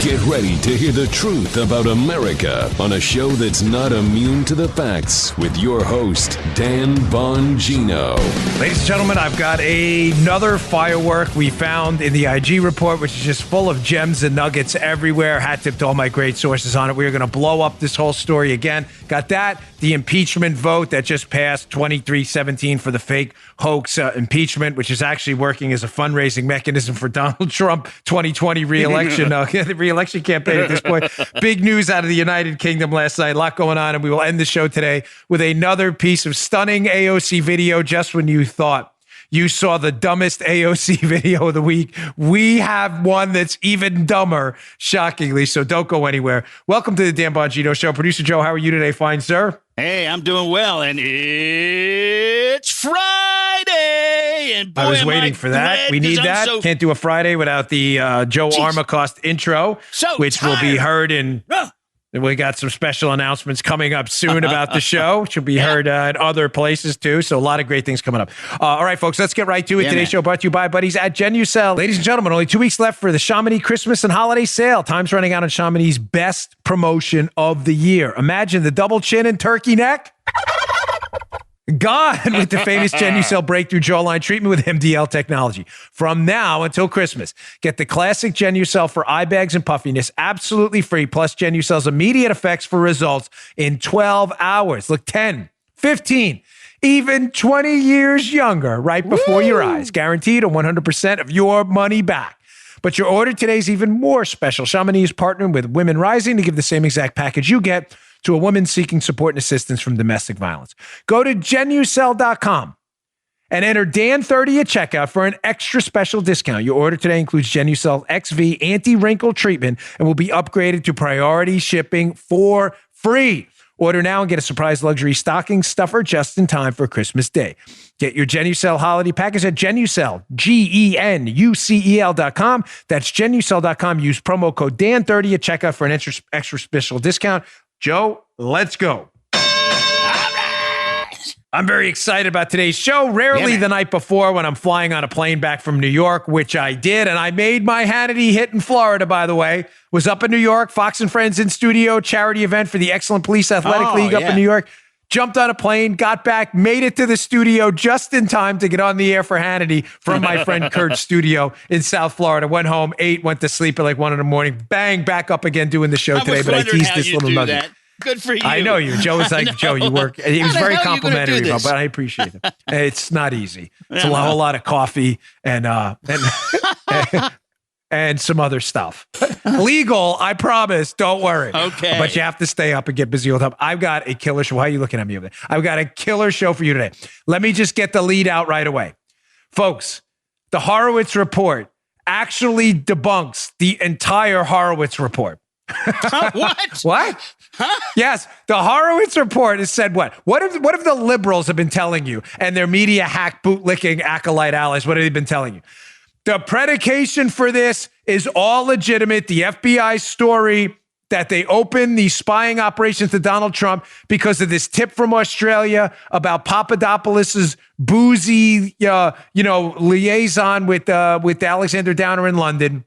Get ready to hear the truth about America on a show that's not immune to the facts with your host, Dan Bongino. Ladies and gentlemen, I've got another firework we found in the IG report, which is just full of gems and nuggets everywhere. Hat tip to all my great sources on it. We are going to blow up this whole story again. Got that. The impeachment vote that just passed 23-17 for the fake hoax impeachment, which is actually working as a fundraising mechanism for Donald Trump 2020 re-election campaign at this point. Big news out of the United Kingdom last night. A lot going on, and we will end the show today with another piece of stunning AOC video. Just when you thought you saw the dumbest AOC video of the week, we have one that's even dumber, shockingly. So don't go anywhere. Welcome to the Dan Bongino Show. Producer Joe, how are you today? Fine, sir. Hey, I'm doing well, and it's Friday. And boy, I was waiting for that. We need that. Can't do a Friday without the Joe Armacost intro, which will be heard in... And we got some special announcements coming up soon about the show, which will be heard at other places too. So a lot of great things coming up. All right, folks, let's get right to it. Today's show brought to you by buddies at Genucel. Ladies and gentlemen, only 2 weeks left for the Chamonix Christmas and holiday sale. Time's running out on Chamonix's best promotion of the year. Imagine the double chin and turkey neck. Gone with the famous Genucel breakthrough jawline treatment with MDL technology. From now until Christmas, get the classic Genucel for eye bags and puffiness absolutely free, plus Genucel's immediate effects for results in 12 hours. Look 10, 15, even 20 years younger right before your eyes. Guaranteed a 100% of your money back. But your order today is even more special. Chamonix is partnering with Women Rising to give the same exact package you get to a woman seeking support and assistance from domestic violence. Go to Genucel.com and enter Dan30 at checkout for an extra special discount. Your order today includes Genucel XV anti-wrinkle treatment and will be upgraded to priority shipping for free. Order now and get a surprise luxury stocking stuffer just in time for Christmas Day. Get your Genucel holiday package at Genucel, Genucel.com. That's Genucel.com. Use promo code Dan30 at checkout for an extra special discount. Joe, let's go. I'm very excited about today's show. Rarely the night before when I'm flying on a plane back from New York, which I did, and I made my Hannity hit in Florida, by the way. Was up in New York, Fox and Friends in studio, charity event for the Excellent Police Athletic League up in New York. Jumped on a plane, got back, made it to the studio just in time to get on the air for Hannity from my friend Kurt's studio in South Florida. Went home, ate, went to sleep at like 1 a.m. Bang, back up again doing the show today. But I teased this little nugget. That. Good for you. I know you. Joe was like, Joe, you work. He was very complimentary, but I appreciate it. It's not easy. It's a whole lot of coffee and and some other stuff. Legal, I promise. Don't worry. Okay. But you have to stay up and get busy with them. I've got a killer show. Why are you looking at me over there? I've got a killer show for you today. Let me just get the lead out right away. Folks, the Horowitz report actually debunks the entire Horowitz report. What? What? Huh? Yes, the Horowitz report has said what? What if the liberals have been telling you and their media hack bootlicking acolyte allies? What have they been telling you? The predication for this is all legitimate. The FBI story that they opened these spying operations to Donald Trump because of this tip from Australia about Papadopoulos's boozy, liaison with Alexander Downer in London.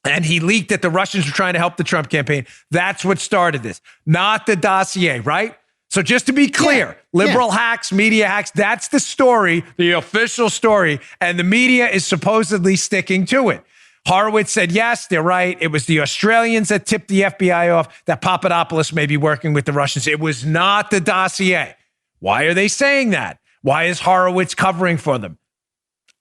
And he leaked that the Russians were trying to help the Trump campaign. That's what started this, not the dossier, right? So just to be clear, liberal hacks, media hacks, that's the story, the official story, and the media is supposedly sticking to it. Horowitz said, yes, they're right. It was the Australians that tipped the FBI off that Papadopoulos may be working with the Russians. It was not the dossier. Why are they saying that? Why is Horowitz covering for them?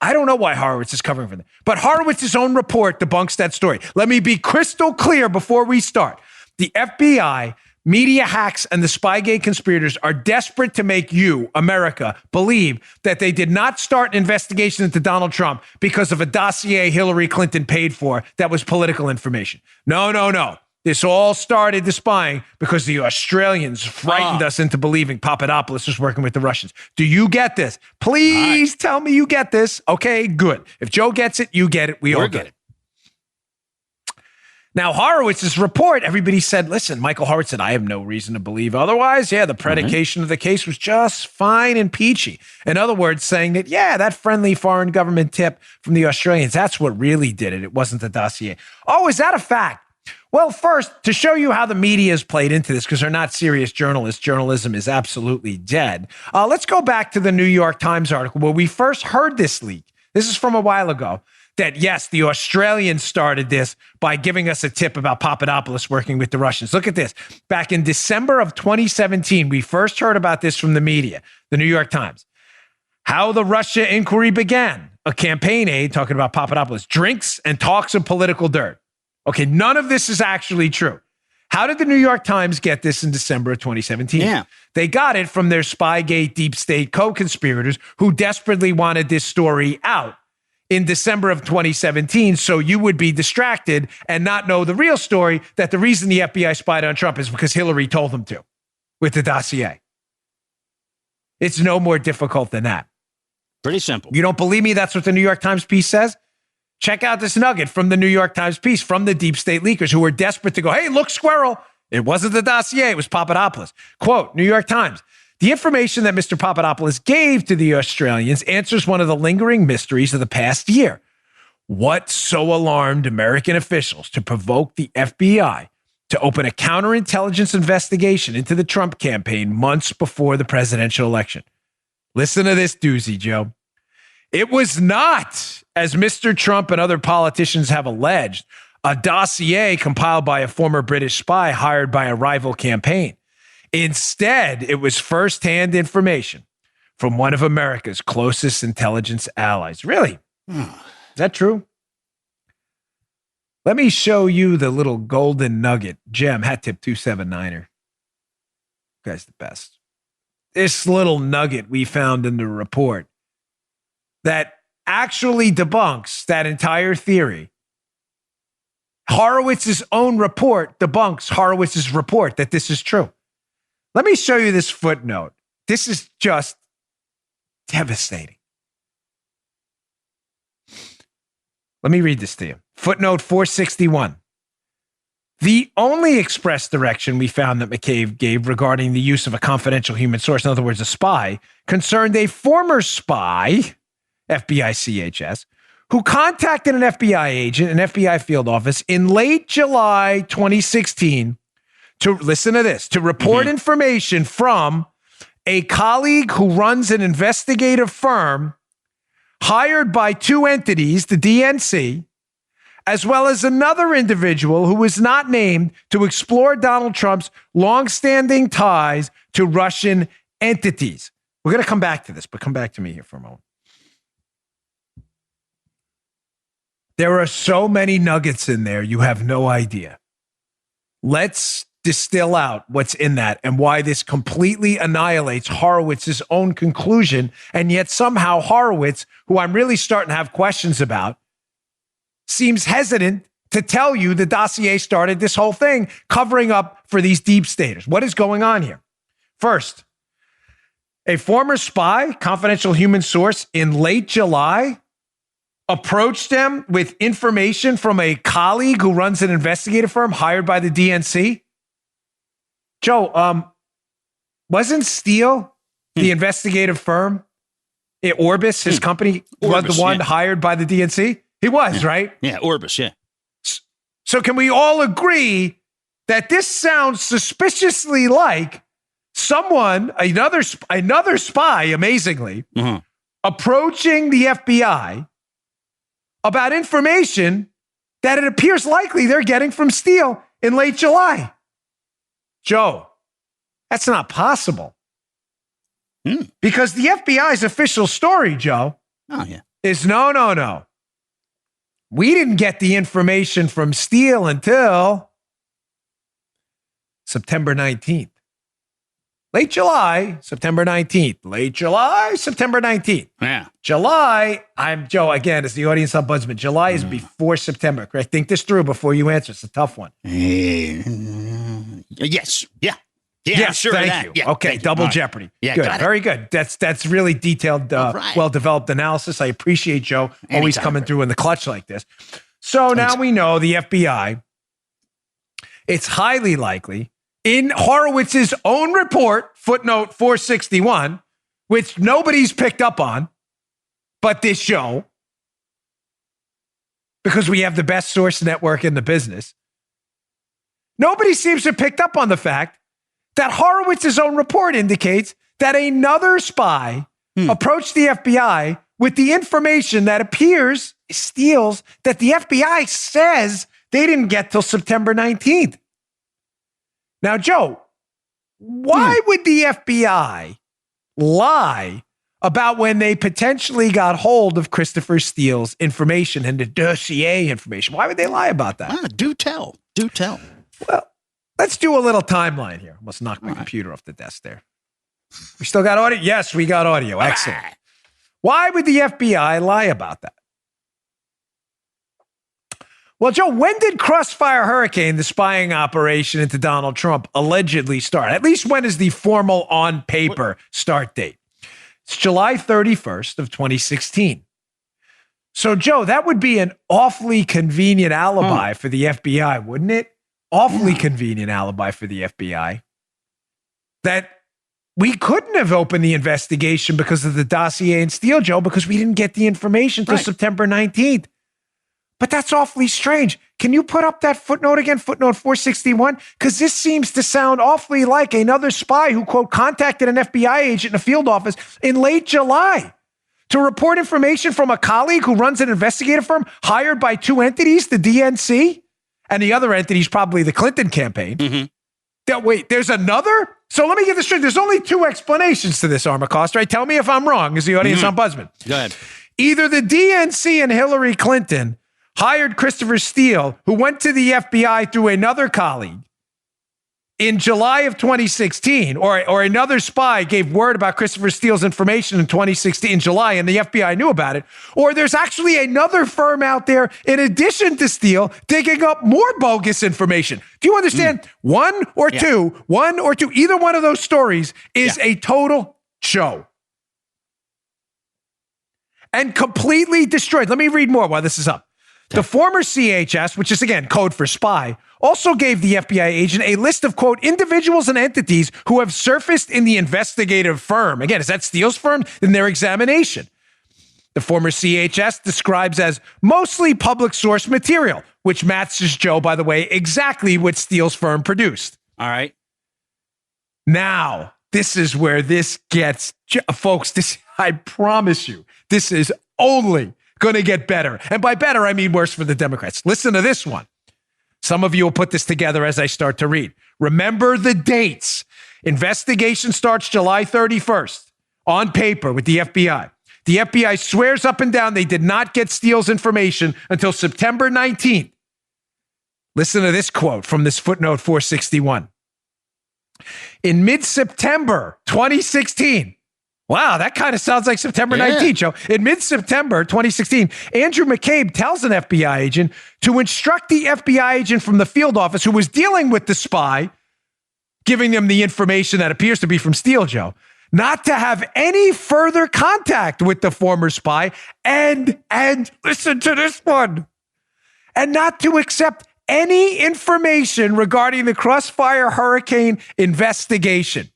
I don't know why Horowitz is covering for them, but Horowitz's own report debunks that story. Let me be crystal clear before we start. The FBI, media hacks, and the Spygate conspirators are desperate to make you, America, believe that they did not start an investigation into Donald Trump because of a dossier Hillary Clinton paid for that was political information. No, no, no. This all started, the spying, because the Australians frightened us into believing Papadopoulos was working with the Russians. Do you get this? Please tell me you get this. Okay, good. If Joe gets it, you get it. We all get it. Now, Horowitz's report, everybody said, listen, Michael Horowitz said, I have no reason to believe otherwise. Yeah, the predication of the case was just fine and peachy. In other words, saying that, yeah, that friendly foreign government tip from the Australians, that's what really did it. It wasn't the dossier. Oh, is that a fact? Well, first, to show you how the media has played into this, because they're not serious journalists, journalism is absolutely dead. Let's go back to the New York Times article where we first heard this leak. This is from a while ago. That, yes, the Australians started this by giving us a tip about Papadopoulos working with the Russians. Look at this. Back in December of 2017, we first heard about this from the media, the New York Times. How the Russia inquiry began. A campaign aide talking about Papadopoulos drinks and talks of political dirt. Okay, none of this is actually true. How did the New York Times get this in December of 2017? Yeah. They got it from their Spygate deep state co-conspirators who desperately wanted this story out in December of 2017, so you would be distracted and not know the real story, that the reason the FBI spied on Trump is because Hillary told them to with the dossier. It's no more difficult than that. Pretty simple. You don't believe me? That's what the New York Times piece says? Check out this nugget from the New York Times piece from the deep state leakers who were desperate to go, hey, look, squirrel. It wasn't the dossier. It was Papadopoulos. Quote, New York Times. The information that Mr. Papadopoulos gave to the Australians answers one of the lingering mysteries of the past year. What so alarmed American officials to provoke the FBI to open a counterintelligence investigation into the Trump campaign months before the presidential election? Listen to this doozy, Joe. It was not, as Mr. Trump and other politicians have alleged, a dossier compiled by a former British spy hired by a rival campaign. Instead, it was firsthand information from one of America's closest intelligence allies. Really? Is that true? Let me show you the little golden nugget. Gem, hat tip 279er. You guys the best. This little nugget we found in the report that actually debunks that entire theory. Horowitz's own report debunks Horowitz's report that this is true. Let me show you this footnote. This is just devastating. Let me read this to you. Footnote 461. The only express direction we found that McCabe gave regarding the use of a confidential human source, in other words, a spy, concerned a former spy, FBI CHS, who contacted an FBI agent, an FBI field office in late July 2016 to, listen to this, to report information from a colleague who runs an investigative firm hired by two entities, the DNC, as well as another individual who was not named, to explore Donald Trump's longstanding ties to Russian entities. We're going to come back to this, but come back to me here for a moment. There are so many nuggets in there, you have no idea. Let's distill out what's in that and why this completely annihilates Horowitz's own conclusion, and yet somehow Horowitz, who I'm really starting to have questions about, seems hesitant to tell you the dossier started this whole thing, covering up for these deep staters. What is going on here? First, a former spy, confidential human source, in late July approached them with information from a colleague who runs an investigative firm hired by the DNC. Joe, wasn't Steele the investigative firm? Orbis, his company, Orbis, was the one hired by the DNC? He was, right? Yeah, Orbis, yeah. So can we all agree that this sounds suspiciously like someone, another spy, amazingly, approaching the FBI about information that it appears likely they're getting from Steele in late July? Joe, that's not possible. Because the FBI's official story, Joe, is no. We didn't get the information from Steele until September 19th. Late July, September 19th. Late July, September 19th. Yeah. July, I'm Joe, again, as the audience ombudsman. July is before September. Correct? Think this through before you answer. It's a tough one. Yes. Yeah. Yeah, yes, I'm sure thank of that. you. Yeah, okay, double jeopardy. Yeah, good. Very good. That's really detailed, well-developed analysis. I appreciate Joe always coming through in the clutch like this. So now we know the FBI, it's highly likely, in Horowitz's own report, footnote 461, which nobody's picked up on, but this show, because we have the best source network in the business, Nobody seems to have picked up on the fact that Horowitz's own report indicates that another spy approached the FBI with the information that appears, Steele's, that the FBI says they didn't get till September 19th. Now, Joe, why would the FBI lie about when they potentially got hold of Christopher Steele's information and the dossier information? Why would they lie about that? Do tell. Do tell. Well, let's do a little timeline here. Almost knocked my computer off the desk there. We still got audio? Yes, we got audio. Excellent. Why would the FBI lie about that? Well, Joe, when did Crossfire Hurricane, the spying operation into Donald Trump, allegedly start? At least when is the formal on paper start date? It's July 31st of 2016. So, Joe, that would be an awfully convenient alibi for the FBI, wouldn't it? Awfully convenient alibi for the FBI. That we couldn't have opened the investigation because of the dossier and Steele, Joe, because we didn't get the information until September 19th. But that's awfully strange. Can you put up that footnote again, footnote 461? Because this seems to sound awfully like another spy who, quote, contacted an FBI agent in a field office in late July to report information from a colleague who runs an investigative firm hired by two entities, the DNC, and the other entity is probably the Clinton campaign. Wait, there's another? So let me get this straight. There's only two explanations to this, Armacost, right? Tell me if I'm wrong as the audience ombudsman. Go ahead. Either the DNC and Hillary Clinton hired Christopher Steele, who went to the FBI through another colleague in July of 2016, or another spy gave word about Christopher Steele's information in 2016, in July, and the FBI knew about it, or there's actually another firm out there, in addition to Steele, digging up more bogus information. Do you understand? One or two, either one of those stories is a total show. And completely destroyed. Let me read more while this is up. The former CHS, which is, again, code for spy, also gave the FBI agent a list of, quote, individuals and entities who have surfaced in the investigative firm. Again, is that Steele's firm? In their examination. The former CHS describes as mostly public source material, which matches, Joe, by the way, exactly what Steele's firm produced. All right. Now, this is where this gets, folks, this, I promise you, this is only going to get better. And by better, I mean worse for the Democrats. Listen to this one. Some of you will put this together as I start to read. Remember the dates. Investigation starts July 31st on paper with the FBI. The FBI swears up and down they did not get Steele's information until September 19th. Listen to this quote from this footnote 461. In mid-September 2016, wow, that kind of sounds like September 19th, Joe. In mid-September 2016, Andrew McCabe tells an FBI agent to instruct the FBI agent from the field office who was dealing with the spy, giving them the information that appears to be from Steele, Joe, not to have any further contact with the former spy and listen to this one, and not to accept any information regarding the Crossfire Hurricane investigation.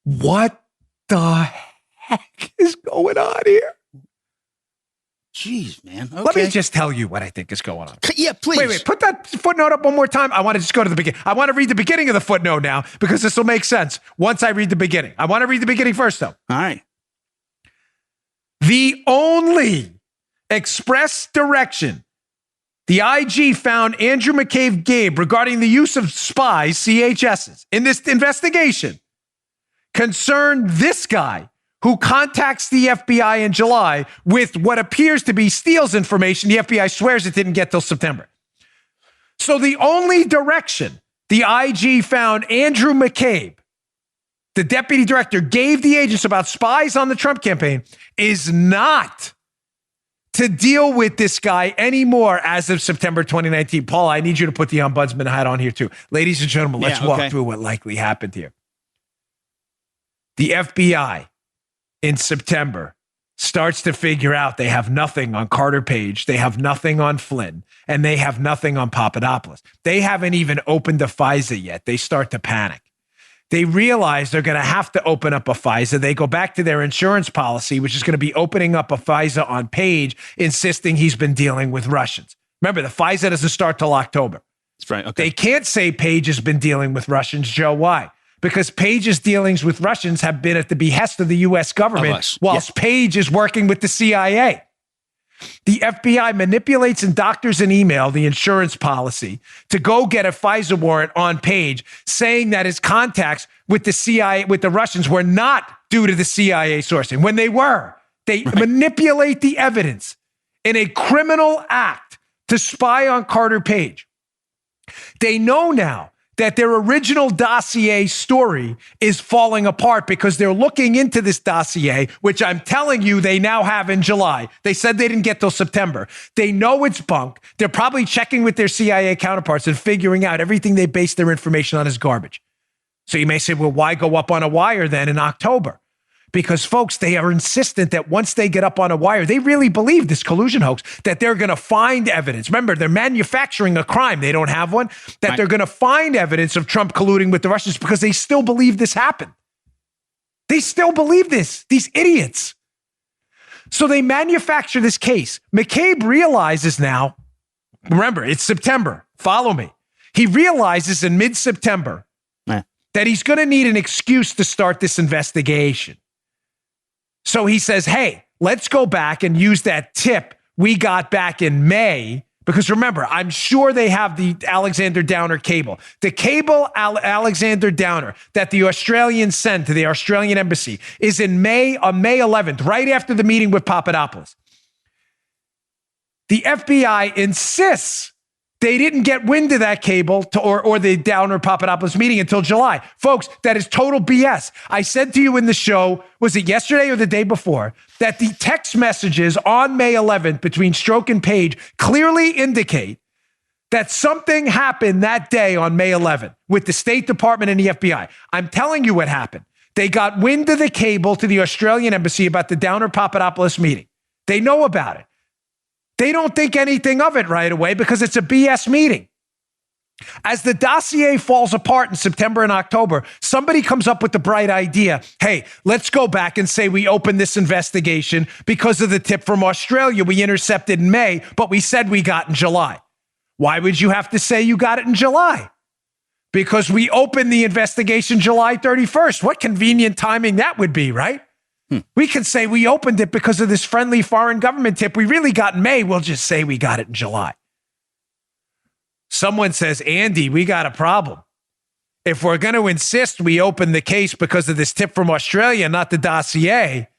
What the heck is going on here? Jeez, man. Okay. Let me just tell you what I think is going on. Yeah, please. Wait. Put that footnote up one more time. I want to just go to the beginning. I want to read the beginning of the footnote now because this will make sense once I read the beginning. I want to read the beginning first, though. All right. The only express direction the IG found Andrew McCabe gave regarding the use of spies, CHSs, in this investigation concerned this guy who contacts the FBI in July with what appears to be Steele's information. The FBI swears it didn't get till September. So the only direction the IG found Andrew McCabe, the deputy director, gave the agents about spies on the Trump campaign is not to deal with this guy anymore as of September 2019. Paul, I need you to put the ombudsman hat on here too. Ladies and gentlemen, let's walk through what likely happened here. The FBI in September starts to figure out they have nothing on Carter Page, they have nothing on Flynn, and they have nothing on Papadopoulos. They haven't even opened a FISA yet. They start to panic. They realize they're going to have to open up a FISA. They go back to their insurance policy, which is going to be opening up a FISA on Page, insisting he's been dealing with Russians. Remember, the FISA doesn't start till October. That's right. Okay. They can't say Page has been dealing with Russians, Joe. Why? Because Page's dealings with Russians have been at the behest of the U.S. government, whilst Page is working with the CIA. The FBI manipulates and doctors an email, the insurance policy, to go get a FISA warrant on Page, saying that his contacts with the CIA, with the Russians, were not due to the CIA sourcing, when they were. They manipulate the evidence in a criminal act to spy on Carter Page. They know now that their original dossier story is falling apart because they're looking into this dossier, which I'm telling you they now have in July. They said they didn't get till September. They know it's bunk. They're probably checking with their CIA counterparts and figuring out everything they base their information on is garbage. So you may say, well, why go up on a wire then in October? Because, folks, they are insistent that once they get up on a wire, they really believe this collusion hoax, that they're going to find evidence. Remember, they're manufacturing a crime. They don't have one. That they're going to find evidence of Trump colluding with the Russians because they still believe this happened. They still believe this, these idiots. So they manufacture this case. McCabe realizes now, remember, it's September. Follow me. He realizes in mid-September that he's going to need an excuse to start this investigation. So he says, hey, let's go back and use that tip we got back in May. Because remember, I'm sure they have the Alexander Downer cable. The cable Alexander Downer that the Australians sent to the Australian embassy is in May, on May 11th, right after the meeting with Papadopoulos. The FBI insists they didn't get wind of that cable or the Downer Papadopoulos meeting until July. Folks, that is total BS. I said to you in the show, was it yesterday or the day before, that the text messages on May 11th between Stroke and Page clearly indicate that something happened that day on May 11th with the State Department and the FBI. I'm telling you what happened. They got wind of the cable to the Australian embassy about the Downer Papadopoulos meeting. They know about it. They don't think anything of it right away because it's a BS meeting. As the dossier falls apart in September and October, somebody comes up with the bright idea, hey, let's go back and say we opened this investigation because of the tip from Australia we intercepted in May, but we said we got in July. Why would you have to say you got it in July? Because we opened the investigation July 31st. What convenient timing that would be, right? We can say we opened it because of this friendly foreign government tip we really got in May. We'll just say we got it in July. Someone says, Andy, we got a problem. If we're going to insist we open the case because of this tip from Australia, not the dossier,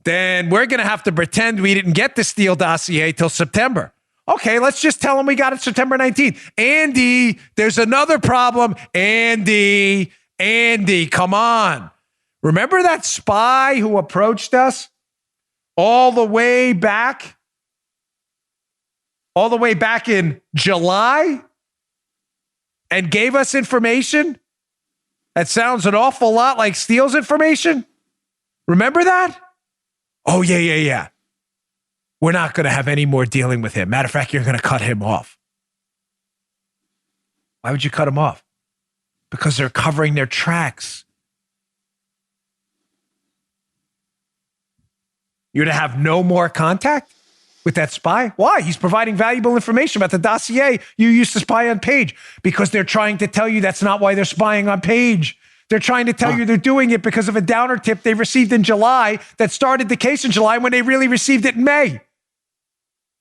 then we're going to have to pretend we didn't get the Steele dossier till September. Okay, let's just tell them we got it September 19th. Andy, there's another problem. Andy, come on. Remember that spy who approached us all the way back in July and gave us information? That sounds an awful lot like Steele's information. Remember that? Oh, yeah. We're not going to have any more dealing with him. Matter of fact, you're going to cut him off. Why would you cut him off? Because they're covering their tracks. You're to have no more contact with that spy? Why? He's providing valuable information about the dossier you used to spy on Page because they're trying to tell you that's not why they're spying on Page. They're trying to tell you they're doing it because of a Downer tip they received in July that started the case in July when they really received it in May.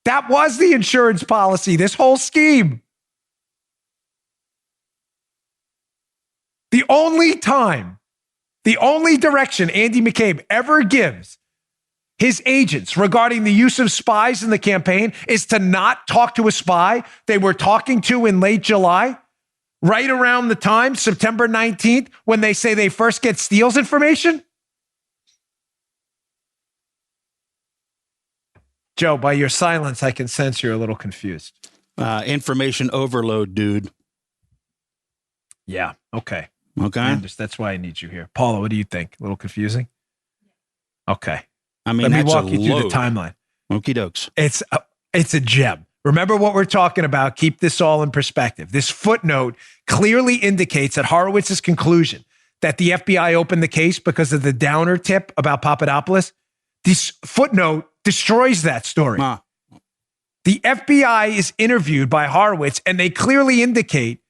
That was the insurance policy, this whole scheme. The only direction Andy McCabe ever gives his agents regarding the use of spies in the campaign is to not talk to a spy they were talking to in late July, right around the time, September 19th, when they say they first get Steele's information. Joe, by your silence, I can sense you're a little confused. Information overload, dude. Yeah. Okay. Okay. That's why I need you here. Paula, what do you think? A little confusing? Okay. I mean, let me walk you through the timeline. Okie dokes. It's a gem. Remember what we're talking about. Keep this all in perspective. This footnote clearly indicates that Horowitz's conclusion that the FBI opened the case because of the Downer tip about Papadopoulos. This footnote destroys that story. The FBI is interviewed by Horowitz, and they clearly indicate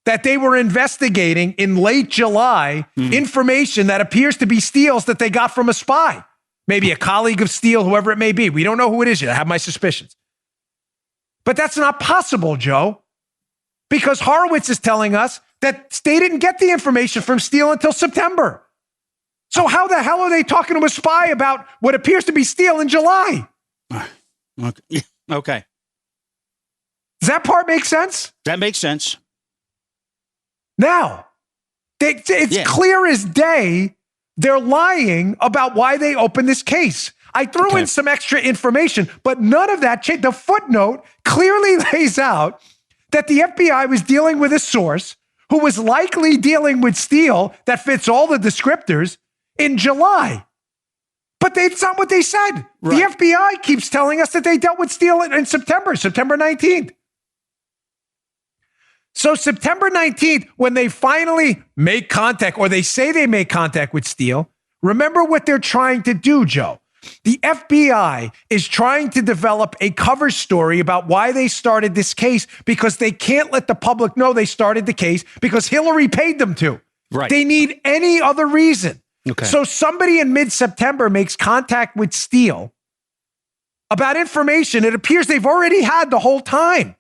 that they were investigating in late July information that appears to be Steele's that they got from a spy. Maybe a colleague of Steele, whoever it may be. We don't know who it is yet. I have my suspicions. But that's not possible, Joe, because Horowitz is telling us that they didn't get the information from Steele until September. So how the hell are they talking to a spy about what appears to be Steele in July? Okay. Does that part make sense? That makes sense. Now, it's clear as day they're lying about why they opened this case. I threw in some extra information, but none of that changed. The footnote clearly lays out that the FBI was dealing with a source who was likely dealing with Steele that fits all the descriptors in July. But that's not what they said. Right. The FBI keeps telling us that they dealt with Steele in September 19th. So September 19th, when they finally make contact, or they say they make contact with Steele, remember what they're trying to do, Joe. The FBI is trying to develop a cover story about why they started this case, because they can't let the public know they started the case because Hillary paid them to. Right. They need any other reason. Okay. So somebody in mid-September makes contact with Steele about information it appears they've already had the whole time.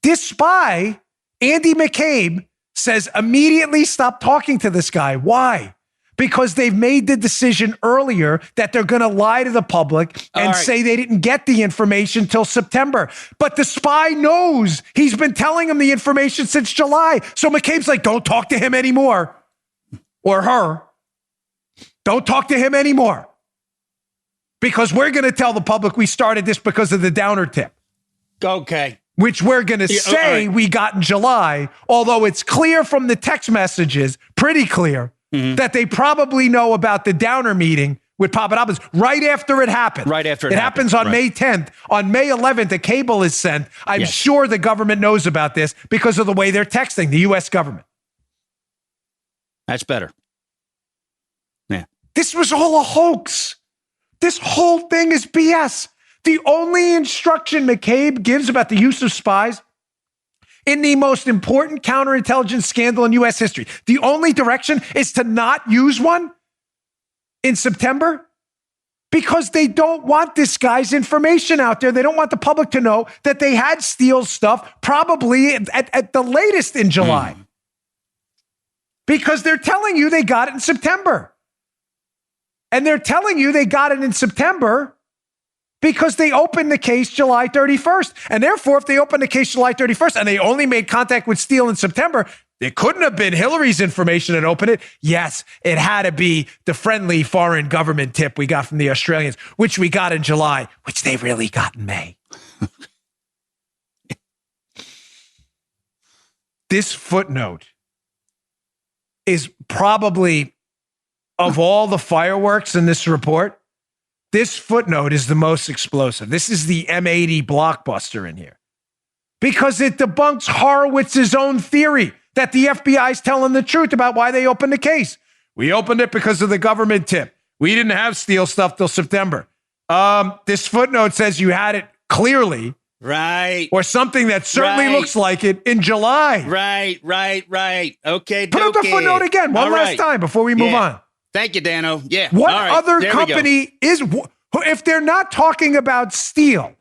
This spy, Andy McCabe, says immediately stop talking to this guy. Why? Because they've made the decision earlier that they're going to lie to the public and say they didn't get the information till September. But the spy knows he's been telling him the information since July. So McCabe's like, don't talk to him anymore. Or her. Don't talk to him anymore. Because we're going to tell the public we started this because of the downer tip. Okay. Which we're going to say we got in July, although it's clear from the text messages, pretty clear, that they probably know about the downer meeting with Papadopoulos right after it happened. Right after it happens on May 10th. On May 11th, a cable is sent. I'm sure the government knows about this because of the way they're texting, the U.S. government. That's better. Yeah. This was all a hoax. This whole thing is BS. The only instruction McCabe gives about the use of spies in the most important counterintelligence scandal in U.S. history, the only direction is to not use one in September because they don't want this guy's information out there. They don't want the public to know that they had Steele's stuff probably at the latest in July because they're telling you they got it in September. And they're telling you they got it in September because they opened the case July 31st. And therefore, if they opened the case July 31st and they only made contact with Steele in September, it couldn't have been Hillary's information that opened it. Yes, it had to be the friendly foreign government tip we got from the Australians, which we got in July, which they really got in May. This footnote is probably, of all the fireworks in this report, this footnote is the most explosive. This is the M80 blockbuster in here because it debunks Horowitz's own theory that the FBI is telling the truth about why they opened the case. We opened it because of the government tip. We didn't have Steele stuff till September. This footnote says you had it clearly. Right. Or something that certainly looks like it in July. Right. Okay. Put up the footnote again one last time before we move on. Thank you, Dano. Yeah. What other company is, if they're not talking about Steele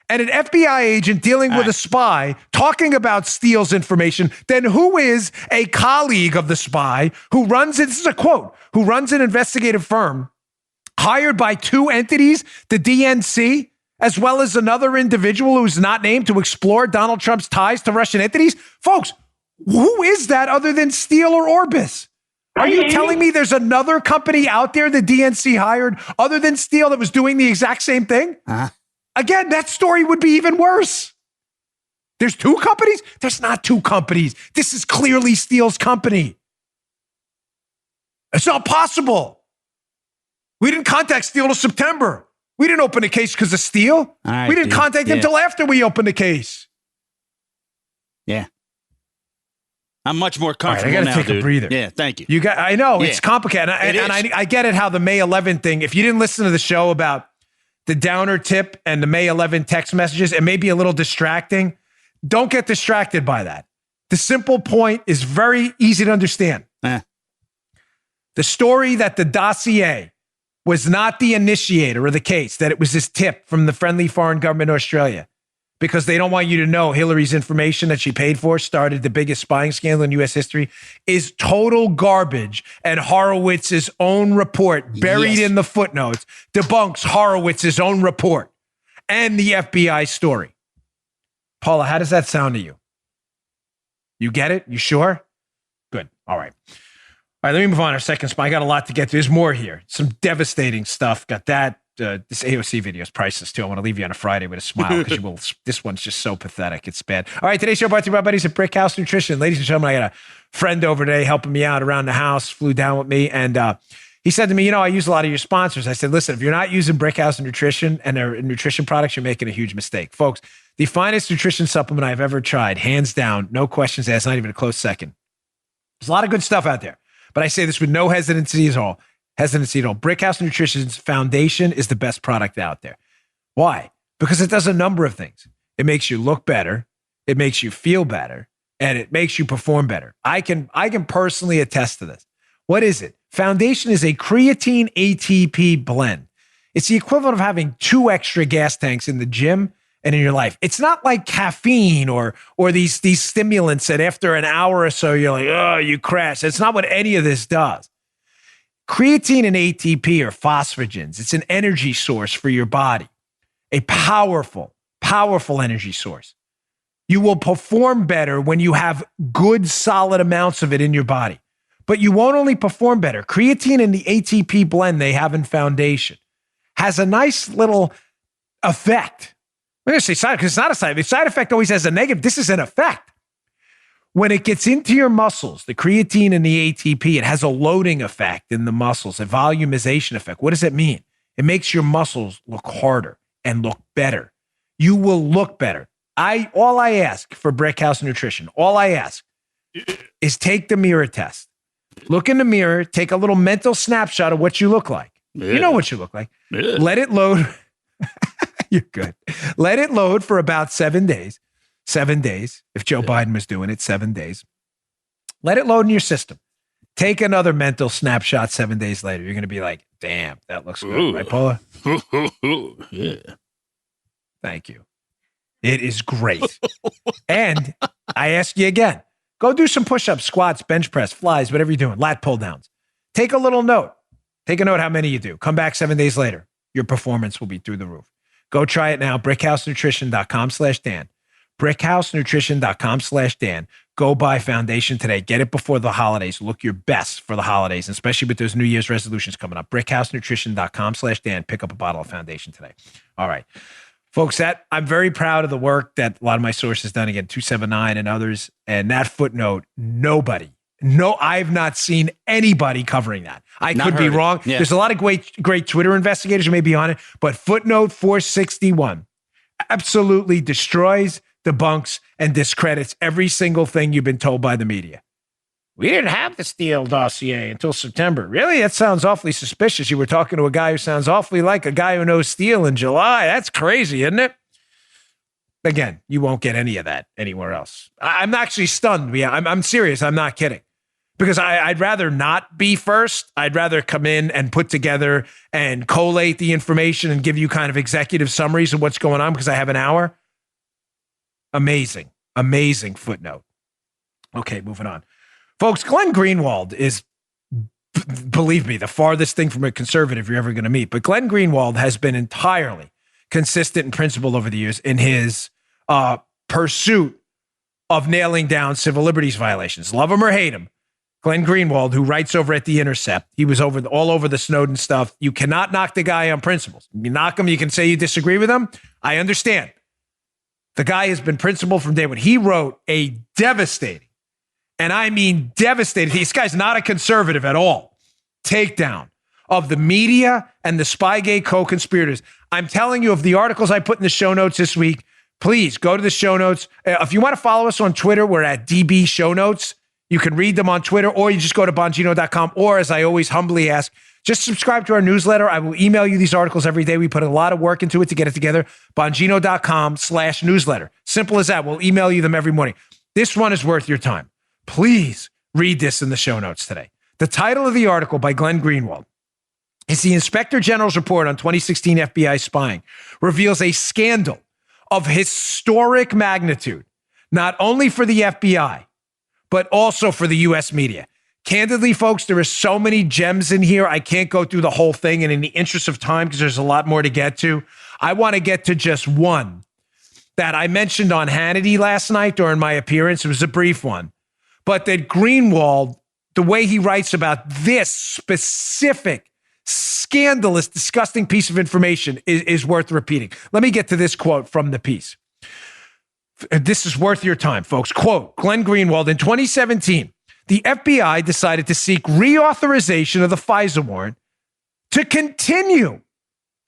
and an FBI agent dealing with a spy talking about Steele's information, then who is a colleague of the spy who runs, this is a quote, who runs an investigative firm hired by two entities, the DNC, as well as another individual who's not named to explore Donald Trump's ties to Russian entities? Folks, who is that other than Steele or Orbis? Are you telling me there's another company out there the DNC hired other than Steele that was doing the exact same thing? Again, that story would be even worse. There's two companies? There's not two companies. This is clearly Steele's company. It's not possible. We didn't contact Steele till September. We didn't open a case because of Steele. We didn't contact him till after we opened the case. Yeah. I'm much more comfortable now, I got to take a breather. Yeah, thank you. I know, it's complicated. And I get it how the May 11th thing, if you didn't listen to the show about the downer tip and the May 11 text messages, it may be a little distracting. Don't get distracted by that. The simple point is very easy to understand. The story that the dossier was not the initiator of the case, that it was this tip from the friendly foreign government of Australia, because they don't want you to know Hillary's information that she paid for started the biggest spying scandal in U.S. history, is total garbage. And Horowitz's own report, buried in the footnotes, debunks Horowitz's own report and the FBI story. Paula, how does that sound to you? You get it? You sure? Good. All right. All right, let me move on. Our second spot. I got a lot to get to. There's more here. Some devastating stuff. Got that. This AOC video is priceless, too. I want to leave you on a Friday with a smile because this one's just so pathetic. It's bad. All right, today's show brought to you by my buddies at Brick House Nutrition. Ladies and gentlemen, I got a friend over today helping me out around the house, flew down with me, and he said to me, I use a lot of your sponsors. I said, listen, if you're not using Brick House Nutrition and their nutrition products, you're making a huge mistake. Folks, the finest nutrition supplement I've ever tried, hands down, no questions asked, not even a close second. There's a lot of good stuff out there, but I say this with no hesitancy at all. Brick House Nutrition's foundation is the best product out there. Why? Because it does a number of things. It makes you look better, it makes you feel better, and it makes you perform better. I can personally attest to this. What is it? Foundation is a creatine ATP blend. It's the equivalent of having 2 extra gas tanks in the gym and in your life. It's not like caffeine or these stimulants that after an hour or so, you're like, oh, you crash. It's not what any of this does. Creatine and ATP are phosphagens. It's an energy source for your body, a powerful, powerful energy source. You will perform better when you have good, solid amounts of it in your body. But you won't only perform better. Creatine and the ATP blend they have in Foundation has a nice little effect. I'm going to say side because it's not a side effect. Side effect always has a negative. This is an effect. When it gets into your muscles, the creatine and the ATP, it has a loading effect in the muscles, a volumization effect. What does it mean? It makes your muscles look harder and look better. You will look better. All I ask for Brick House Nutrition, all I ask is take the mirror test. Look in the mirror, take a little mental snapshot of what you look like. You know what you look like. Let it load. You're good. Let it load for about 7 days. 7 days. If Joe Biden was doing it, 7 days. Let it load in your system. Take another mental snapshot 7 days later. You're going to be like, damn, that looks good. Right, Paula? Yeah. Thank you. It is great. And I ask you again, go do some push-ups, squats, bench press, flies, whatever you're doing, lat pull downs. Take a little note. Take a note how many you do. Come back 7 days later. Your performance will be through the roof. Go try it now. BrickHouseNutrition.com/Dan. BrickHouseNutrition.com/Dan. Go buy Foundation today. Get it before the holidays. Look your best for the holidays, especially with those New Year's resolutions coming up. BrickHouseNutrition.com/Dan. Pick up a bottle of Foundation today. All right. Folks, I'm very proud of the work that a lot of my sources done, again, 279 and others. And that footnote, I've not seen anybody covering that. I could be wrong. Yeah. There's a lot of great Twitter investigators who may be on it, but footnote 461 absolutely destroys, debunks, and discredits every single thing you've been told by the media. We didn't have the Steele dossier until September. Really? That sounds awfully suspicious. You were talking to a guy who sounds awfully like a guy who knows Steele in July. That's crazy, isn't it? Again, you won't get any of that anywhere else. I'm actually stunned. Yeah, I'm serious. I'm not kidding. Because I'd rather not be first. I'd rather come in and put together and collate the information and give you kind of executive summaries of what's going on because I have an hour. Amazing footnote. Okay, moving on. Folks, Glenn Greenwald is, believe me, the farthest thing from a conservative you're ever going to meet. But Glenn Greenwald has been entirely consistent in principle over the years in his pursuit of nailing down civil liberties violations. Love him or hate him. Glenn Greenwald, who writes over at The Intercept, he was all over the Snowden stuff. You cannot knock the guy on principles. You knock him, you can say you disagree with him. I understand. The guy has been principled from day one. He wrote a devastating, and I mean devastating, this guy's not a conservative at all, takedown of the media and the Spygate co-conspirators. I'm telling you, of the articles I put in the show notes this week, please go to the show notes. If you want to follow us on Twitter, we're at DB Show Notes. You can read them on Twitter, or you just go to Bongino.com, or as I always humbly ask, Just subscribe to our newsletter. I will email you these articles every day. We put a lot of work into it to get it together. Bongino.com/newsletter. Simple as that. We'll email you them every morning. This one is worth your time. Please read this in the show notes today. The title of the article by Glenn Greenwald is the Inspector General's report on 2016 FBI spying reveals a scandal of historic magnitude, not only for the FBI, but also for the U.S. media. Candidly, folks, there are so many gems in here. I can't go through the whole thing. And in the interest of time, because there's a lot more to get to, I want to get to just one that I mentioned on Hannity last night during my appearance. It was a brief one. But that Greenwald, the way he writes about this specific, scandalous, disgusting piece of information is worth repeating. Let me get to this quote from the piece. This is worth your time, folks. Quote, Glenn Greenwald, in 2017, the FBI decided to seek reauthorization of the FISA warrant to continue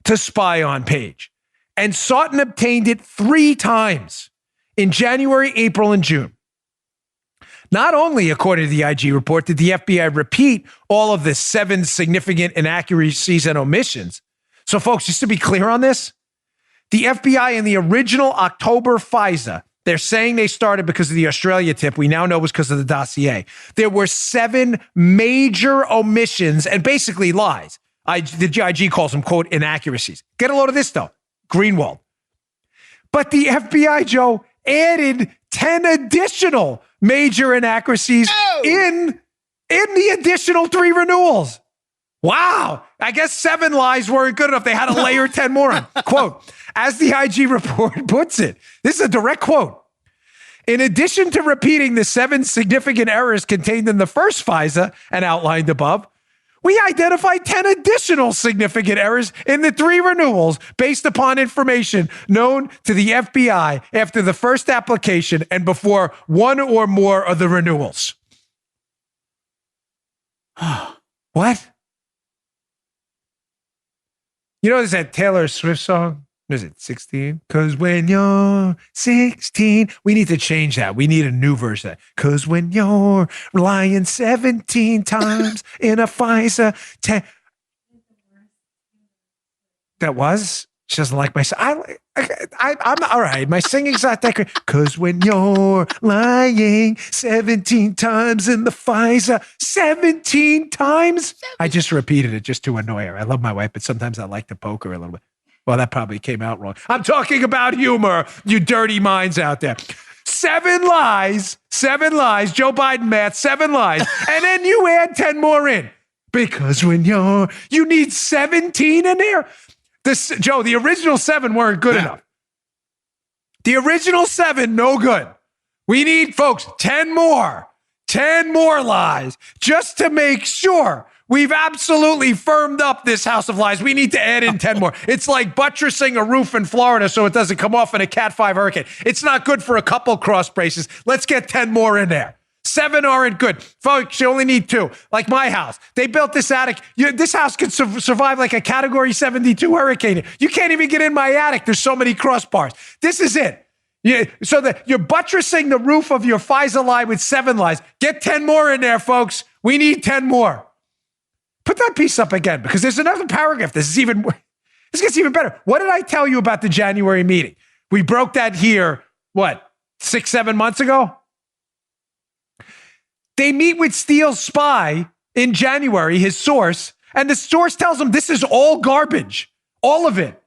to spy on Page and sought and obtained it 3 times in January, April, and June. Not only, according to the IG report, did the FBI repeat all of the 7 significant inaccuracies and omissions. So, folks, just to be clear on this, the FBI in the original October FISA, they're saying they started because of the Australia tip. We now know it was because of the dossier. There were 7 major omissions and basically lies. The IG calls them, quote, inaccuracies. Get a load of this, though. Greenwald. But the FBI, Joe, added 10 additional major inaccuracies in the additional 3 renewals. Wow. I guess 7 lies weren't good enough. They had to layer 10 more on. Quote, as the IG report puts it, this is a direct quote. In addition to repeating the 7 significant errors contained in the first FISA and outlined above, we identified 10 additional significant errors in the 3 renewals based upon information known to the FBI after the first application and before 1 or more of the renewals. What? You know, there's that Taylor Swift song? What is it, 16? Because when you're 16, we need to change that. We need a new version of that. Because when you're lying 17 times in a FISA, that was? She doesn't like my song. I'm all right. My singing's not that great. Because when you're lying 17 times in the FISA, 17 times? I just repeated it just to annoy her. I love my wife, but sometimes I like to poke her a little bit. Well, that probably came out wrong. I'm talking about humor, you dirty minds out there. 7 lies, Joe Biden math, 7 lies. And then you add 10 more in. Because when you need 17 in there. Joe, the original 7 weren't good enough. The original 7, no good. We need, folks, 10 more lies just to make sure we've absolutely firmed up this house of lies. We need to add in 10 more. It's like buttressing a roof in Florida so it doesn't come off in a Cat 5 hurricane. It's not good for a couple cross braces. Let's get 10 more in there. 7 aren't good. Folks, you only need 2. Like my house. They built this attic. This house could survive like a Category 72 hurricane. You can't even get in my attic. There's so many crossbars. This is it. So that you're buttressing the roof of your FISA lie with 7 lies. Get 10 more in there, folks. We need 10 more. Put that piece up again, because there's another paragraph. This gets even better. What did I tell you about the January meeting? We broke that here, 6-7 months ago? They meet with Steele's spy in January, his source, and the source tells them this is all garbage, all of it.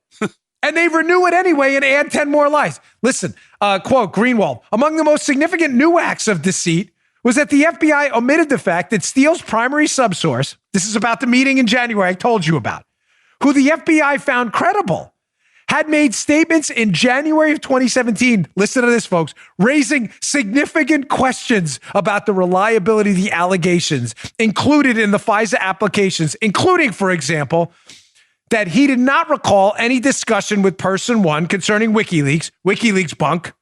And they renew it anyway and add 10 more lies. Listen, quote, Greenwald, among the most significant new acts of deceit was that the FBI omitted the fact that Steele's primary subsource, this is about the meeting in January I told you about, who the FBI found credible, had made statements in January of 2017, listen to this, folks, raising significant questions about the reliability of the allegations included in the FISA applications, including, for example, that he did not recall any discussion with person 1 concerning WikiLeaks bunk.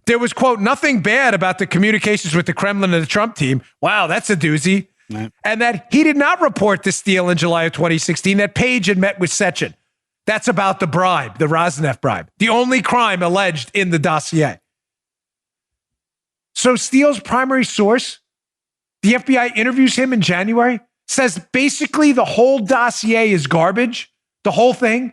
There was, quote, nothing bad about the communications with the Kremlin and the Trump team. Wow, that's a doozy. Right. And that he did not report to Steele in July of 2016 that Page had met with Sechin. That's about the bribe, the Rosneft bribe, the only crime alleged in the dossier. So Steele's primary source, the FBI interviews him in January. says basically the whole dossier is garbage, the whole thing,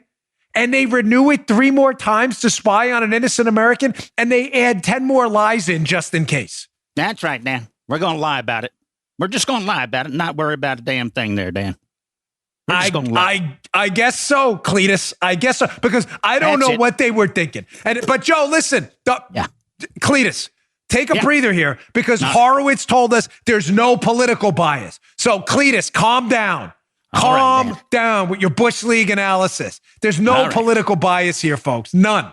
and they renew it 3 more times to spy on an innocent American, and they add 10 more lies in just in case. That's right, Dan. We're going to lie about it. We're just going to lie about it and not worry about a damn thing there, Dan. I guess so, Cletus. I guess so, because I don't know what they were thinking. But Joe, listen, Cletus, take a breather here, because Horowitz told us there's no political bias. So Cletus, calm down. Calm down with your Bush League analysis. There's no political bias here, folks. None.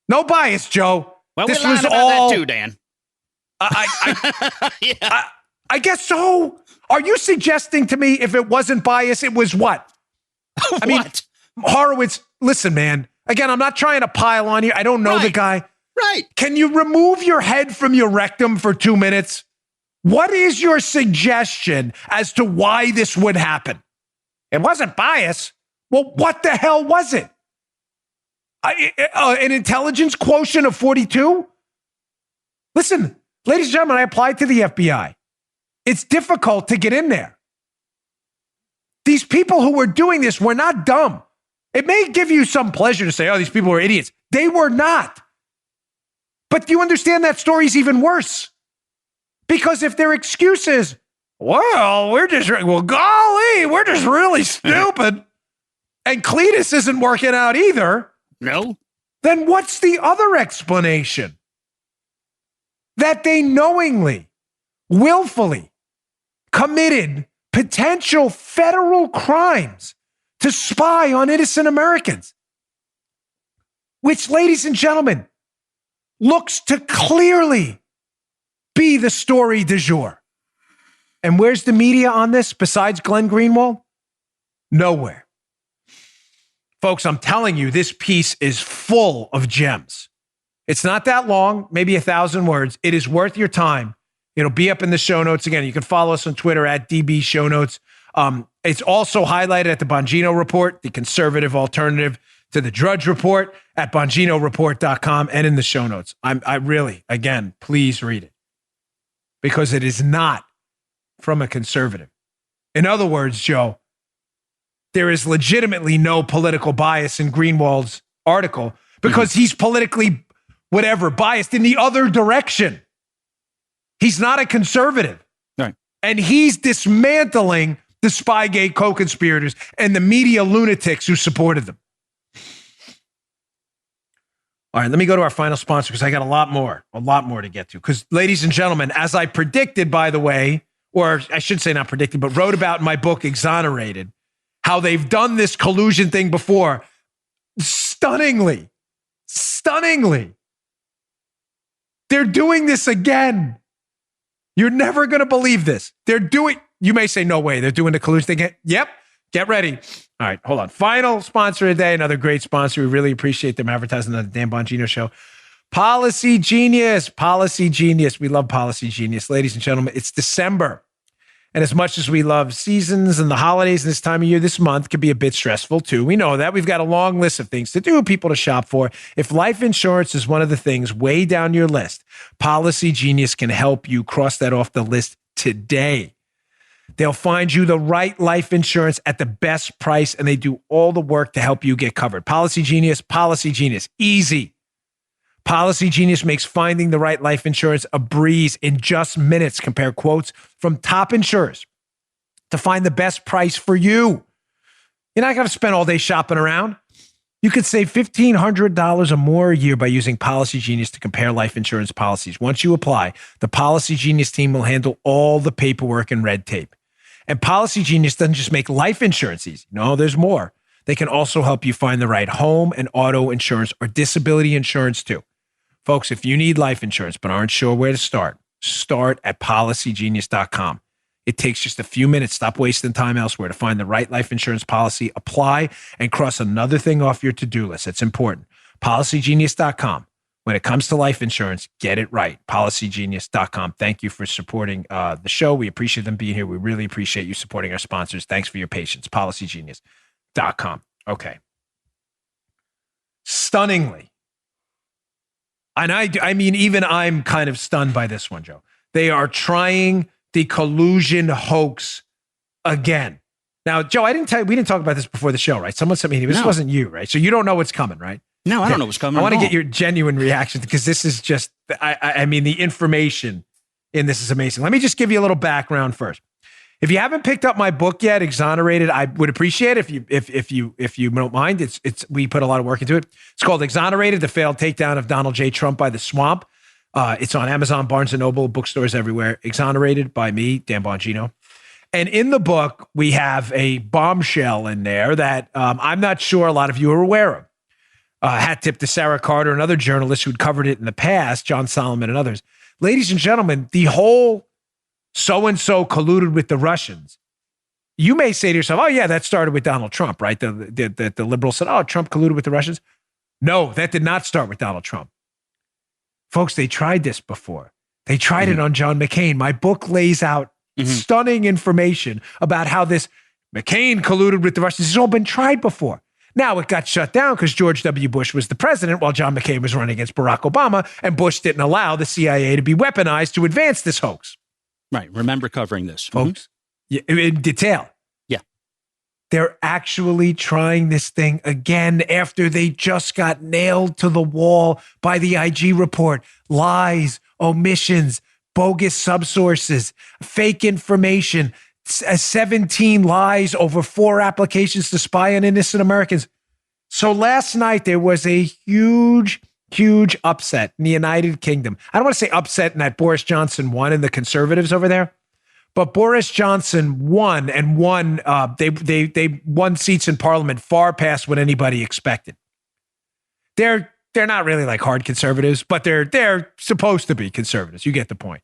No bias, Joe. Well, this we lied was about all that too, Dan. I guess so. Are you suggesting to me if it wasn't bias, it was what? I mean, Horowitz, listen, man. Again, I'm not trying to pile on you. I don't know the guy. Right. Can you remove your head from your rectum for 2 minutes? What is your suggestion as to why this would happen? It wasn't bias. Well, what the hell was it? An intelligence quotient of 42? Listen, ladies and gentlemen, I applied to the FBI. It's difficult to get in there. These people who were doing this were not dumb. It may give you some pleasure to say, oh, these people were idiots. They were not. But do you understand that story's even worse? Because if their excuse is, well, we're just really stupid, and Cletus isn't working out either, no, then what's the other explanation? That they knowingly, willfully committed potential federal crimes to spy on innocent Americans, which, ladies and gentlemen, looks to clearly be the story du jour. And where's the media on this besides Glenn Greenwald? Nowhere. Folks, I'm telling you, this piece is full of gems. It's not that long, maybe 1,000 words. It is worth your time. It'll be up in the show notes. Again, you can follow us on Twitter at DB Show Notes. It's also highlighted at the Bongino Report, the conservative alternative to the Drudge Report, at BonginoReport.com and in the show notes. I really, again, please read it, because it is not from a conservative. In other words, Joe, there is legitimately no political bias in Greenwald's article, because he's politically, biased in the other direction. He's not a conservative. Right. And he's dismantling the Spygate co-conspirators and the media lunatics who supported them. All right, let me go to our final sponsor, because I got a lot more to get to. Because, ladies and gentlemen, as I predicted, by the way, or I should say not predicted, but wrote about in my book, Exonerated, how they've done this collusion thing before. Stunningly. They're doing this again. You're never going to believe this. You may say, no way, they're doing the collusion thing. Yep, get ready. All right, hold on. Final sponsor today, another great sponsor. We really appreciate them advertising on the Dan Bongino Show. Policy Genius. We love Policy Genius. Ladies and gentlemen, it's December. And as much as we love seasons and the holidays this time of year, this month can be a bit stressful too. We know that. We've got a long list of things to do, people to shop for. If life insurance is one of the things way down your list, Policy Genius can help you cross that off the list today. They'll find you the right life insurance at the best price, and they do all the work to help you get covered. Policy Genius, easy. Policy Genius makes finding the right life insurance a breeze in just minutes. Compare quotes from top insurers to find the best price for you. You're not going to spend all day shopping around. You could save $1,500 or more a year by using Policy Genius to compare life insurance policies. Once you apply, the Policy Genius team will handle all the paperwork and red tape. And Policy Genius doesn't just make life insurance easy. No, there's more. They can also help you find the right home and auto insurance or disability insurance too. Folks, if you need life insurance but aren't sure where to start at policygenius.com. It takes just a few minutes. Stop wasting time elsewhere to find the right life insurance policy, apply, and cross another thing off your to-do list. It's important. Policygenius.com. When it comes to life insurance, get it right. Policygenius.com. Thank you for supporting the show. We appreciate them being here. We really appreciate you supporting our sponsors. Thanks for your patience. Policygenius.com. Okay. Stunningly. And I mean, even I'm kind of stunned by this one, Joe. They are trying the collusion hoax again. Now, Joe, we didn't talk about this before the show, right? Someone sent me, this wasn't you, right? So you don't know what's coming, right? No, I don't know what's coming. I want to get your genuine reaction because this is just, I mean, the information in this is amazing. Let me just give you a little background first. If you haven't picked up my book yet, Exonerated, I would appreciate it if you don't mind. We put a lot of work into it. It's called Exonerated: The Failed Takedown of Donald J. Trump by the Swamp. It's on Amazon, Barnes & Noble, bookstores everywhere. Exonerated by me, Dan Bongino. And in the book, we have a bombshell in there that I'm not sure a lot of you are aware of. Hat tip to Sarah Carter and other journalists who'd covered it in the past, John Solomon and others. Ladies and gentlemen, the whole so-and-so colluded with the Russians. You may say to yourself, oh, yeah, that started with Donald Trump, right? The liberals said, oh, Trump colluded with the Russians. No, that did not start with Donald Trump. Folks, they tried this before. They tried it on John McCain. My book lays out stunning information about how this McCain colluded with the Russians. It's all been tried before. Now, it got shut down because George W. Bush was the president while John McCain was running against Barack Obama, and Bush didn't allow the CIA to be weaponized to advance this hoax. Right. Remember covering this, folks. In detail. Yeah. They're actually trying this thing again after they just got nailed to the wall by the IG report. Lies, omissions, bogus subsources, fake information, 17 lies over 4 applications to spy on innocent Americans. So last night there was a huge upset in the United Kingdom. I don't want to say upset in that Boris Johnson won and the conservatives over there, but Boris Johnson won and won. They won seats in Parliament far past what anybody expected. They're not really like hard conservatives, but they're supposed to be conservatives. You get the point.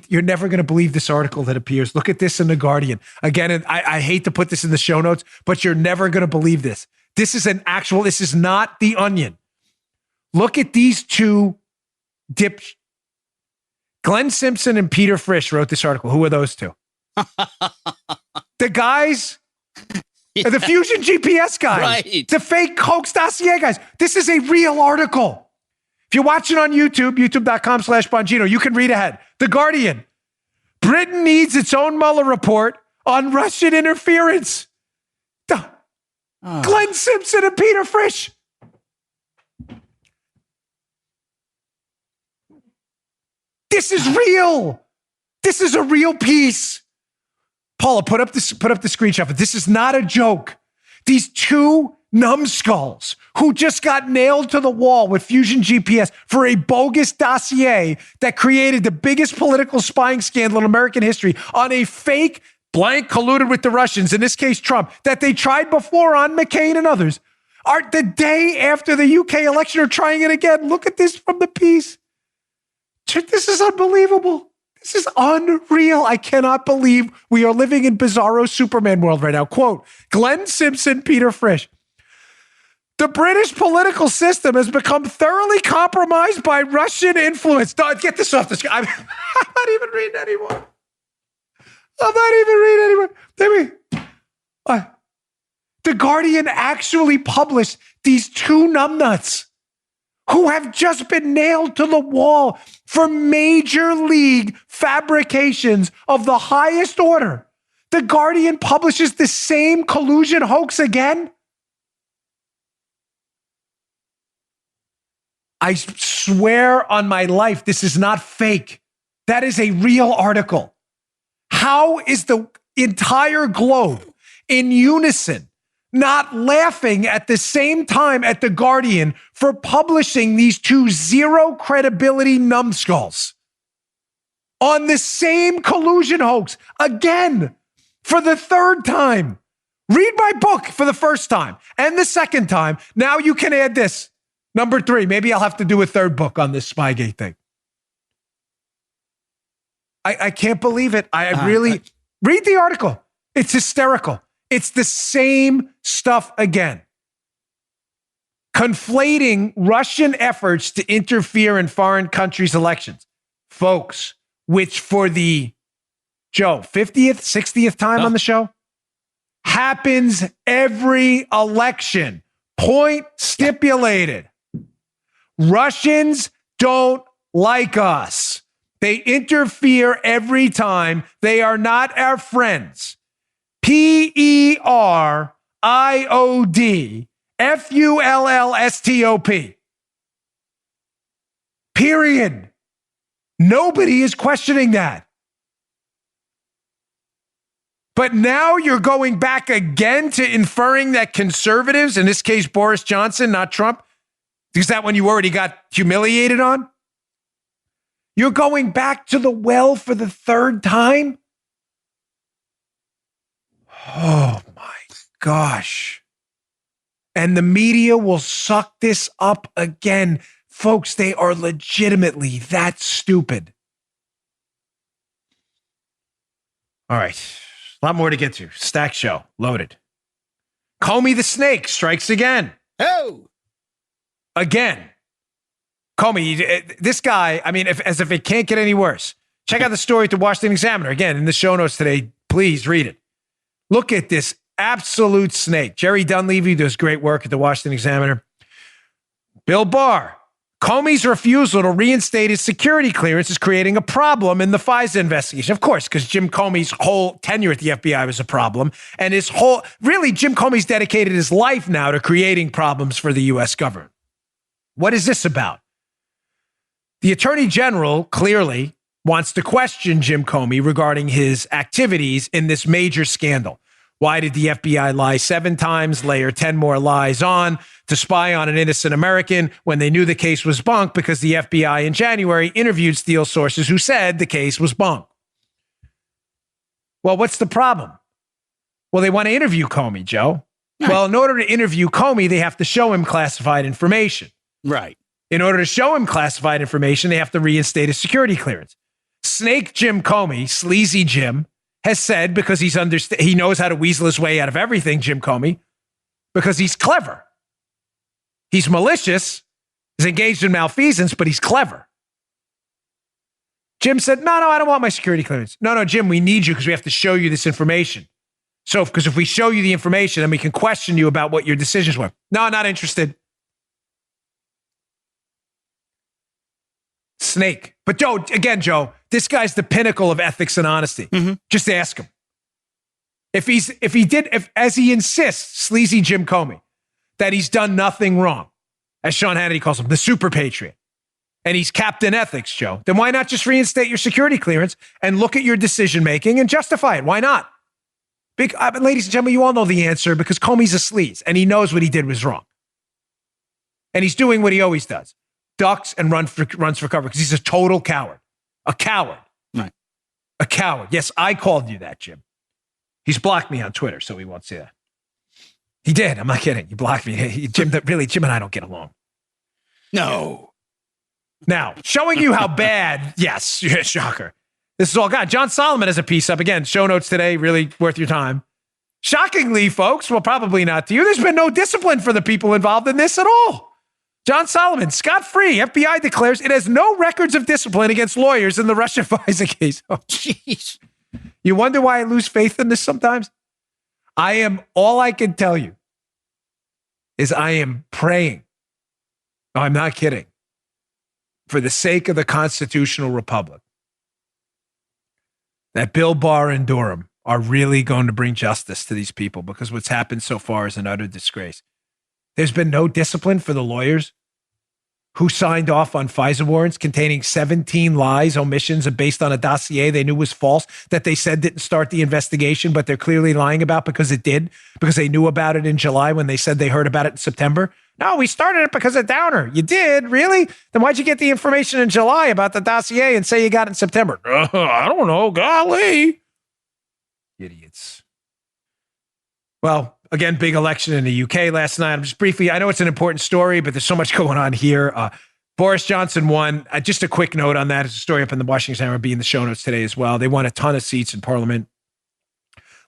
You're never going to believe this article that appears. Look at this in The Guardian. Again, I hate to put this in the show notes, but you're never going to believe this. This is not The Onion. Look at these two Glenn Simpson and Peter Frisch wrote this article. Who are those two? The guys, the Fusion GPS guys, right. The fake hoax dossier guys. This is a real article. If you're watching on YouTube, youtube.com/Bongino, you can read ahead. The Guardian. Britain needs its own Mueller report on Russian interference. Glenn Simpson and Peter Frisch. This is real. This is a real piece. Paula, put up the screenshot. This is not a joke. These two numbskulls who just got nailed to the wall with Fusion GPS for a bogus dossier that created the biggest political spying scandal in American history on a fake blank colluded with the Russians, in this case Trump, that they tried before on McCain and others, are the day after the UK election are trying it again. Look at this from the piece. This is unbelievable. This is unreal. I cannot believe we are living in bizarro Superman world right now. Quote, Glenn Simpson, Peter Frisch. The British political system has become thoroughly compromised by Russian influence. Get this off the screen. I'm not even reading anymore. The Guardian actually published these two numbnuts who have just been nailed to the wall for major league fabrications of the highest order. The Guardian publishes the same collusion hoax again. I swear on my life, this is not fake. That is a real article. How is the entire globe in unison not laughing at the same time at The Guardian for publishing these two zero credibility numbskulls on the same collusion hoax again for the third time? Read my book for the first time and the second time. Now you can add this. Number 3, maybe I'll have to do a third book on this Spygate thing. I can't believe it. Read the article. It's hysterical. It's the same stuff again. Conflating Russian efforts to interfere in foreign countries' elections. Folks, which for the, 50th, 60th time on the show, happens every election. Point stipulated. Russians don't like us They interfere every time. They are not our friends. PERIODFULLSTOP. Period. Nobody is questioning that. But now you're going back again to inferring that conservatives, in this case Boris Johnson, not Trump, is that one you already got humiliated on? You're going back to the well for the third time? Oh my gosh. And the media will suck this up again. Folks, they are legitimately that stupid. All right. A lot more to get to. Stack show. Loaded. Comey the snake strikes again. Oh! Again. Comey, this guy, I mean, as if it can't get any worse. Check out the story at the Washington Examiner. Again, in the show notes today, please read it. Look at this absolute snake. Jerry Dunleavy does great work at the Washington Examiner. Bill Barr. Comey's refusal to reinstate his security clearance is creating a problem in the FISA investigation. Of course, because Jim Comey's whole tenure at the FBI was a problem. And Jim Comey's dedicated his life now to creating problems for the U.S. government. What is this about? The Attorney General clearly wants to question Jim Comey regarding his activities in this major scandal. Why did the FBI lie 7 times, layer 10 more lies on to spy on an innocent American when they knew the case was bunk because the FBI in January interviewed Steele sources who said the case was bunk? Well, what's the problem? Well, they want to interview Comey, Joe. Right. Well, in order to interview Comey, they have to show him classified information. Right. In order to show him classified information, they have to reinstate his security clearance. Snake Jim Comey, Sleazy Jim, has said, because he knows how to weasel his way out of everything, Jim Comey, because he's clever. He's malicious, he's engaged in malfeasance, but he's clever. Jim said, no, I don't want my security clearance. No, Jim, we need you because we have to show you this information. So, because if we show you the information, then we can question you about what your decisions were. No, not interested. Snake. But Joe, this guy's the pinnacle of ethics and honesty. Mm-hmm. Just ask him. If as he insists, sleazy Jim Comey, that he's done nothing wrong, as Sean Hannity calls him, the super patriot, and he's Captain Ethics, Joe, then why not just reinstate your security clearance and look at your decision making and justify it? Why not? Ladies and gentlemen, you all know the answer because Comey's a sleaze and he knows what he did was wrong. And he's doing what he always does. Ducks and runs for cover because he's a total coward. A coward. Right. A coward. Yes, I called you that, Jim. He's blocked me on Twitter, so he won't see that. He did. I'm not kidding. He blocked me. Jim and I don't get along. No. Now, showing you how bad, yes, shocker. This is all God. John Solomon has a piece up. Again, show notes today, really worth your time. Shockingly, folks, well, probably not to you, there's been no discipline for the people involved in this at all. John Solomon, scot-free. FBI declares it has no records of discipline against lawyers in the Russia FISA case. Oh, jeez. You wonder why I lose faith in this sometimes? All I can tell you is I am praying. No, I'm not kidding. For the sake of the constitutional republic, that Bill Barr and Durham are really going to bring justice to these people because what's happened so far is an utter disgrace. There's been no discipline for the lawyers who signed off on FISA warrants containing 17 lies, omissions, and based on a dossier they knew was false that they said didn't start the investigation, but they're clearly lying about because it did, because they knew about it in July when they said they heard about it in September. No, we started it because of Downer. You did? Really? Then why'd you get the information in July about the dossier and say you got it in September? I don't know. Golly. Idiots. Well, again, big election in the UK last night. I'm just briefly, I know it's an important story, but there's so much going on here. Boris Johnson won. Just a quick note on that. It's a story up in the Washington Examiner, be in the show notes today as well. They won a ton of seats in Parliament.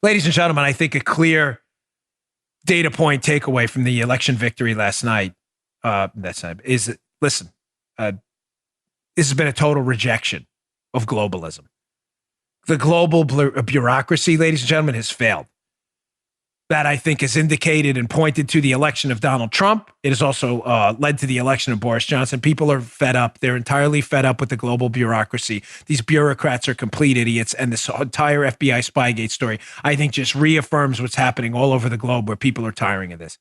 Ladies and gentlemen, I think a clear data point takeaway from the election victory last night is that, listen, this has been a total rejection of globalism. The global bureaucracy, ladies and gentlemen, has failed. that I think has indicated and pointed to the election of Donald Trump. It has also led to the election of Boris Johnson. People are fed up. They're entirely fed up with the global bureaucracy. These bureaucrats are complete idiots. And this entire FBI Spygate story, I think, just reaffirms what's happening all over the globe where people are tiring of this.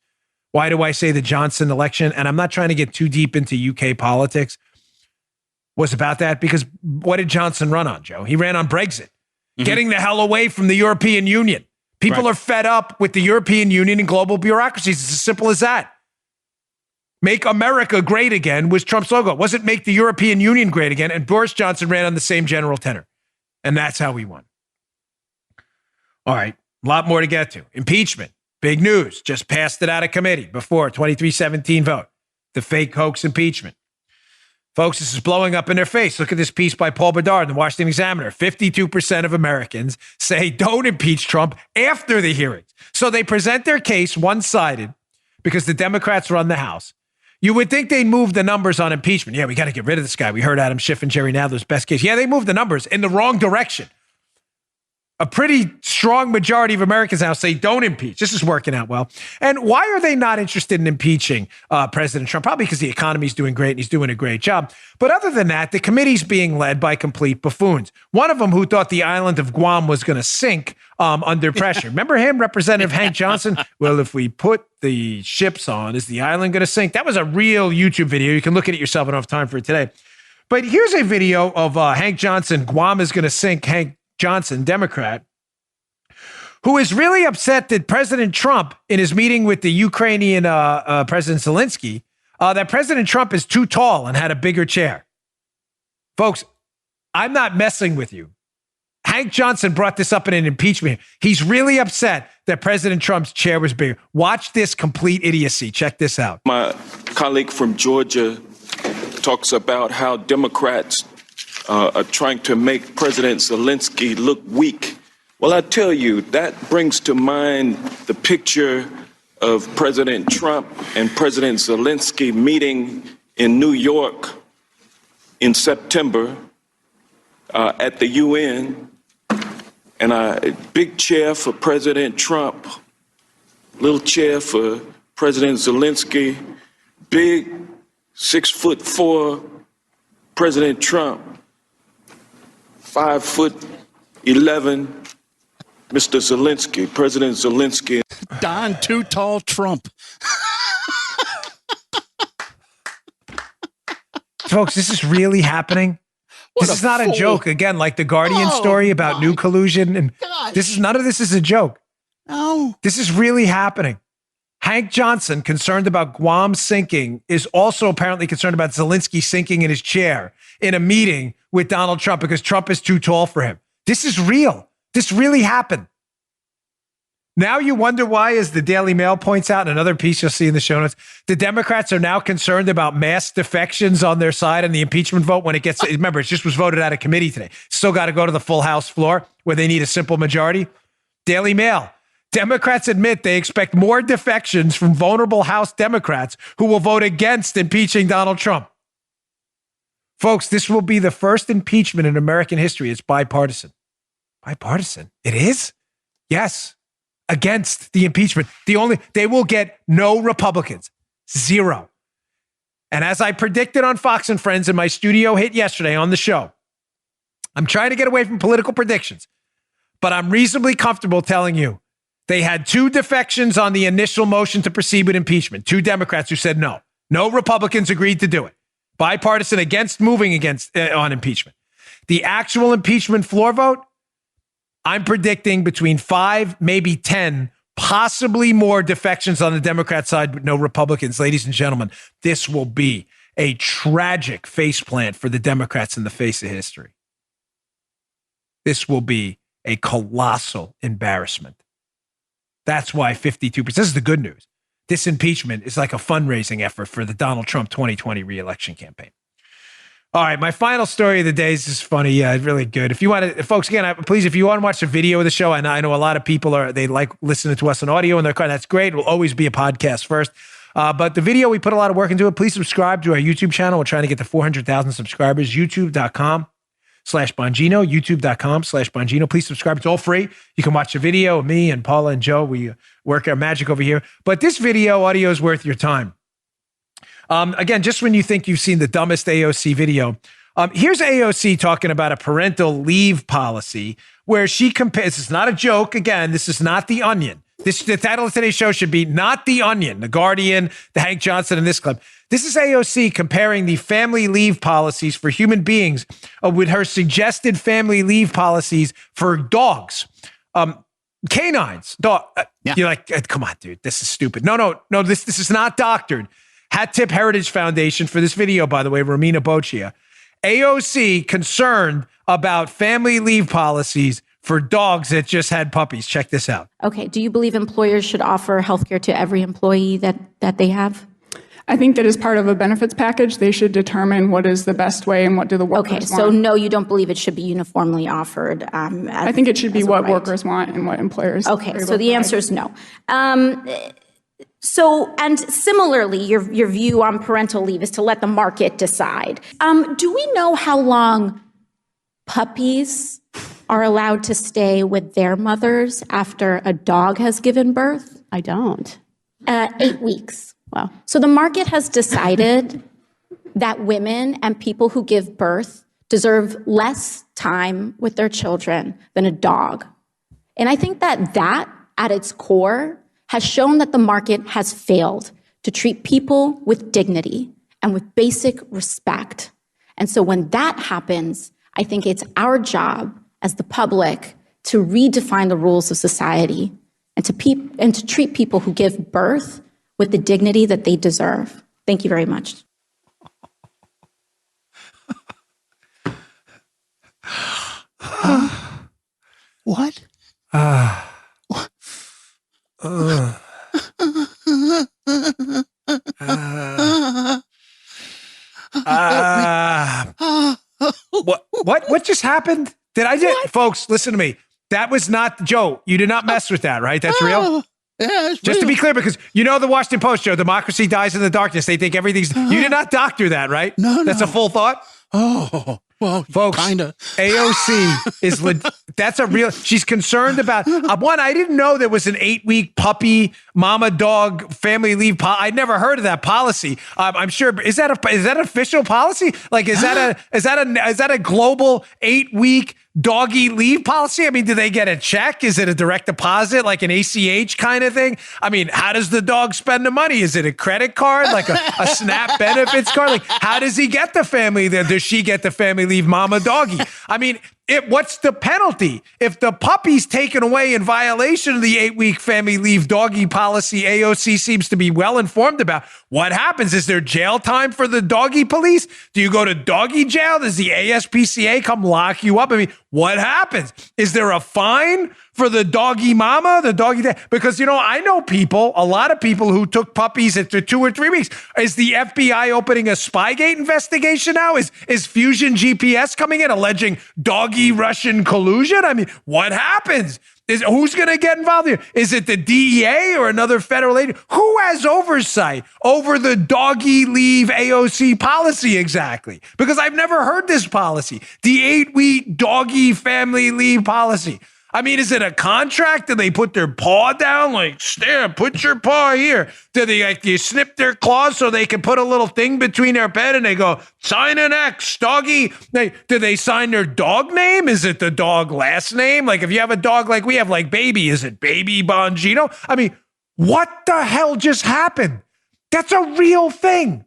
Why do I say the Johnson election? And I'm not trying to get too deep into UK politics. Was about that because what did Johnson run on, Joe? He ran on Brexit, getting the hell away from the European Union. People are fed up with the European Union and global bureaucracies. It's as simple as that. Make America great again was Trump's logo. It wasn't make the European Union great again. And Boris Johnson ran on the same general tenor. And that's how we won. All right. A lot more to get to. Impeachment. Big news. Just passed it out of committee before 2317 vote. The fake hoax impeachment. Folks, this is blowing up in their face. Look at this piece by Paul Bedard in the Washington Examiner. 52% of Americans say don't impeach Trump after the hearings. So they present their case one-sided because the Democrats run the House. You would think they'd move the numbers on impeachment. Yeah, we got to get rid of this guy. We heard Adam Schiff and Jerry Nadler's best case. Yeah, they moved the numbers in the wrong direction. A pretty strong majority of Americans now say don't impeach. This is working out well. And why are they not interested in impeaching President Trump? Probably because the economy's doing great and he's doing a great job. But other than that, the committee's being led by complete buffoons. One of them who thought the island of Guam was going to sink under pressure. Remember him, Representative Hank Johnson? Well, if we put the ships on, is the island going to sink? That was a real YouTube video. You can look at it yourself. I don't have time for it today. But here's a video of Hank Johnson. Guam is going to sink. Hank Johnson, Democrat, who is really upset that President Trump, in his meeting with the Ukrainian President Zelensky, that President Trump is too tall and had a bigger chair. Folks, I'm not messing with you. Hank Johnson brought this up in an impeachment. He's really upset that President Trump's chair was bigger. Watch this complete idiocy. Check this out. My colleague from Georgia talks about how Democrats are trying to make President Zelensky look weak. Well, I tell you, that brings to mind the picture of President Trump and President Zelensky meeting in New York in September at the UN. And a big chair for President Trump, little chair for President Zelensky, big 6'4" President Trump, 5'11" Mr. Zelensky, President Zelensky. Don Too Tall Trump. Folks, this is really happening. This is not a joke. Again, like the Guardian story about new collusion. And none of this is a joke. No. This is really happening. Hank Johnson, concerned about Guam sinking, is also apparently concerned about Zelensky sinking in his chair in a meeting with Donald Trump because Trump is too tall for him. This is real. This really happened. Now you wonder why, as the Daily Mail points out in another piece you'll see in the show notes, the Democrats are now concerned about mass defections on their side in the impeachment vote when it gets, remember, it just was voted out of committee today. Still got to go to the full House floor where they need a simple majority. Daily Mail. Democrats admit they expect more defections from vulnerable House Democrats who will vote against impeaching Donald Trump. Folks, this will be the first impeachment in American history. It's bipartisan. Bipartisan? It is? Yes. Against the impeachment. They will get no Republicans. Zero. And as I predicted on Fox and Friends in my studio hit yesterday on the show, I'm trying to get away from political predictions, but I'm reasonably comfortable telling you they had two defections on the initial motion to proceed with impeachment. Two Democrats who said no. No Republicans agreed to do it. Bipartisan against moving on impeachment. The actual impeachment floor vote, I'm predicting between 5, maybe 10, possibly more defections on the Democrat side, but no Republicans. Ladies and gentlemen, this will be a tragic faceplant for the Democrats in the face of history. This will be a colossal embarrassment. That's why 52%, this is the good news. This impeachment is like a fundraising effort for the Donald Trump 2020 re-election campaign. All right, my final story of the day is just funny. Yeah, really good. If you want to, folks, again, please, if you want to watch the video of the show, and I know a lot of people they like listening to us on audio in their car. That's great. It will always be a podcast first. But the video, we put a lot of work into it. Please subscribe to our YouTube channel. We're trying to get to 400,000 subscribers. YouTube.com youtube.com/Bongino, youtube.com/Bongino. Please subscribe. It's all free. You can watch the video of me and Paula and Joe. We work our magic over here. But this audio is worth your time. Again, just when you think you've seen the dumbest AOC video, here's AOC talking about a parental leave policy where she compares, it's not a joke. Again, this is not The Onion. The title of today's show should be not The Onion, The Guardian, the Hank Johnson and this club. This is AOC comparing the family leave policies for human beings with her suggested family leave policies for dogs. Canines. Dog. You're like, come on, dude, this is stupid. No, this is not doctored. Hat Tip Heritage Foundation for this video, by the way, Romina Boccia. AOC concerned about family leave policies for dogs that just had puppies. Check this out. Okay. Do you believe employers should offer healthcare to every employee that they have? I think that as part of a benefits package, they should determine what is the best way and what do the workers want. Okay, so no, you don't believe it should be uniformly offered? I think it should be what workers want and what employers. Okay, so the answer is no. And similarly, your view on parental leave is to let the market decide. Do we know how long puppies are allowed to stay with their mothers after a dog has given birth? I don't. 8 weeks. Wow. So the market has decided that women and people who give birth deserve less time with their children than a dog. And I think that at its core, has shown that the market has failed to treat people with dignity and with basic respect. And so when that happens, I think it's our job as the public to redefine the rules of society and to treat people who give birth with the dignity that they deserve. Thank you very much. What? What just happened? Folks, listen to me. That was not, Joe, you did not mess with that, right? That's real? Yeah, it's Just real. to be clear, because you know the Washington Post, Joe, democracy dies in the darkness. They think everything's, you did not doctor that, right? No. That's a full thought? Oh, well, folks, kinda. AOC is, that's a real, she's concerned about, one, I didn't know there was an 8-week puppy, mama dog, family leave. I'd never heard of that policy. I'm sure, is that official policy? Like, is that a global 8-week doggy leave policy? I mean, do they get a check? Is it a direct deposit, like an ACH kind of thing? I mean, how does the dog spend the money? Is it a credit card, like a SNAP benefits card? Like, how does he get the family there? Does she get the family leave mama doggy? I mean, what's the penalty? If the puppy's taken away in violation of the 8-week family leave doggy policy, AOC seems to be well informed about. What happens? Is there jail time for the doggy police? Do you go to doggy jail? Does the ASPCA come lock you up? I mean, what happens? Is there a fine for the doggy mama, the doggy dad? Because, I know a lot of people who took puppies after 2 or 3 weeks. Is the FBI opening a Spygate investigation now? Is Fusion GPS coming in alleging doggy Russian collusion? I mean, what happens? Who's going to get involved here? Is it the DEA or another federal agency? Who has oversight over the doggy leave AOC policy exactly? Because I've never heard this policy, the 8-week doggy family leave policy. I mean, is it a contract? Do they put their paw down? Like, put your paw here. Do you snip their claws so they can put a little thing between their bed and they go, sign an X, doggy? Do they sign their dog name? Is it the dog last name? Like, if you have a dog like we have, like Baby, is it Baby Bongino? I mean, what the hell just happened? That's a real thing.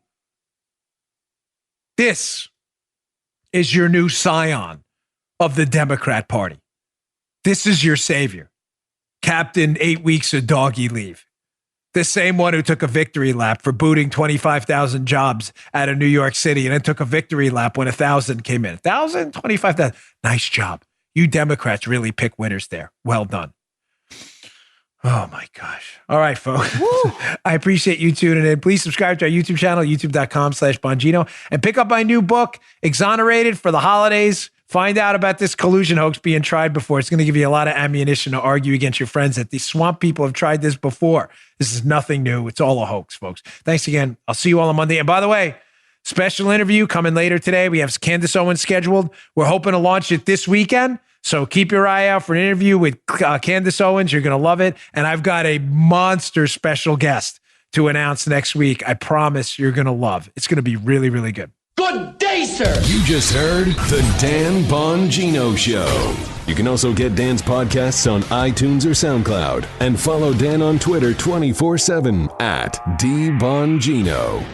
This is your new scion of the Democrat Party. This is your savior, Captain 8 weeks of doggy leave. The same one who took a victory lap for booting 25,000 jobs out of New York City and then took a victory lap when 1,000 came in. 1,000, 25,000. Nice job. You Democrats really pick winners there. Well done. Oh my gosh. All right, folks. I appreciate you tuning in. Please subscribe to our YouTube channel, youtube.com/Bongino, and pick up my new book, Exonerated, for the holidays. Find out about this collusion hoax being tried before. It's going to give you a lot of ammunition to argue against your friends that these swamp people have tried this before. This is nothing new. It's all a hoax, folks. Thanks again. I'll see you all on Monday. And by the way, Special interview coming later today. We have Candace Owens scheduled. We're hoping to launch it this weekend. So keep your eye out for an interview with Candace Owens. You're going to love it. And I've got a monster special guest to announce next week. I promise you're going to love. It's going to be really, really good. Good day, sir. You just heard the Dan Bongino Show. You can also get Dan's podcasts on iTunes or SoundCloud and follow Dan on Twitter 24/7 @DBongino.